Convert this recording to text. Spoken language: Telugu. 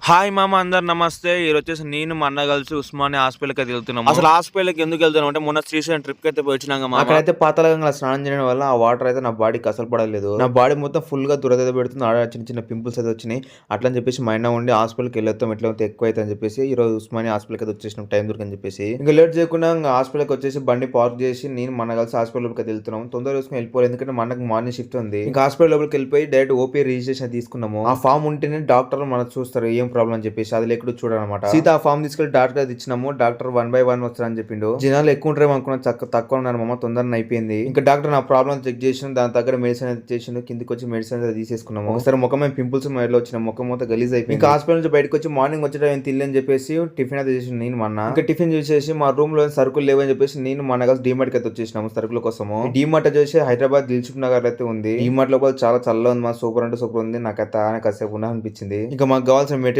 హాయ్ మామ, అందరు నమస్తే. ఈరోజు నేను మా అన్న కలిసి ఉస్మానియా హాస్పిటల్కి అయితే వెళ్తున్నాము. అసలు హాస్పిటల్కి ఎందుకు వెళ్తున్నాం అంటే మొన్న శ్రీశైలం ట్రిప్ కి అయితే వచ్చినాక అక్కడైతే పాతాళగంగా స్నానం చేయడం వల్ల ఆ వాటర్ అయితే నా బాడీకి అసలు పడలేదు. నా బాడీ మొత్తం ఫుల్ గా దురద పెడుతుంది. ఆడ చిన్న చిన్న పింపుల్స్ అయితే వచ్చినాయి. అట్లా అని చెప్పేసి మా అన్న ఉండి హాస్పిటల్కి వెళ్ళొద్దాం, ఎట్లా అయితే ఎక్కువ అయితే అని చెప్పేసి ఈ రోజు ఉస్మానియా హాస్పిటల్కి అయితే వచ్చేసినాం టైం దొరికని చెప్పేసి. ఇంకా లేట్ చేయకుండా హాస్పిటల్కి వచ్చేసి బండి పార్క్ చేసి నేను మన కలిసి హాస్పిటల్ లోకి వెళ్తున్నాం. తొందరగా చూసుకుని వెళ్ళిపోవాలి, ఎందుకంటే మనకు మార్నింగ్ షిఫ్ట్ ఉంది. ఇంకా హాస్పిటల్ లోపలికి వెళ్ళిపోయి డైరెక్ట్ ఓపీ రిజిస్ట్రేషన్ తీసుకున్నాము. ఆ ఫామ్ ఉంటేనే డాక్టర్ మనకు చూస్తారు ఏం ప్రాబ్లం అని చెప్పేసి, అది లేకుండా చూడాలన్నమాట. సీతా ఆ ఫామ్ తీసుకెళ్లి డాక్టర్ అది ఇచ్చినాము. డాక్టర్ 1 by 1 వస్తారని చెప్పిండు. జనాలు ఎక్కువ ఉంటారేమో అనుకున్నా, తక్కువ ఉన్నారు మామ. తొందరగా అయిపోయింది. ఇంకా డాక్టర్ నా ప్రాబ్లం చెక్ చేసిన దాని దగ్గర మెడిసిన్ అయితే చేసిండు. కిందికి వచ్చి మెడిసిన్ అయితే తీసేసుకున్నాము. ఒకసారి ముఖం పింపుల్స్ వచ్చిన ముఖం మొత్తం గలీజ్ అయిపోయింది. ఇంకా హాస్పిటల్ నుంచి బయటకు వచ్చి మార్నింగ్ వచ్చేటప్పుడు తిల్లని చెప్పేసి టిఫిన్ అయితే చేసి నేను మొన్న ఇంకా టిఫిన్ చేసేసి మా రూమ్ లో సరుకులు లేవని చెప్పేసి నేను మన కలిసి డిమార్ట్ కి అయితే వచ్చేసినాము సరుకుల కోసము. డిమార్ట్ వచ్చేసి హైదరాబాద్ దిల్సుఖ్ నగర్ అయితే ఉంది. డిమార్ట్ లోపల చాలా చల్లగా ఉంది, మా సూపర్ అంటే సూపర్ ఉంది. నాకైతే కాసేపు అనిపించింది. ఇంకా మాకు కావాల్సిన మెటీరియల్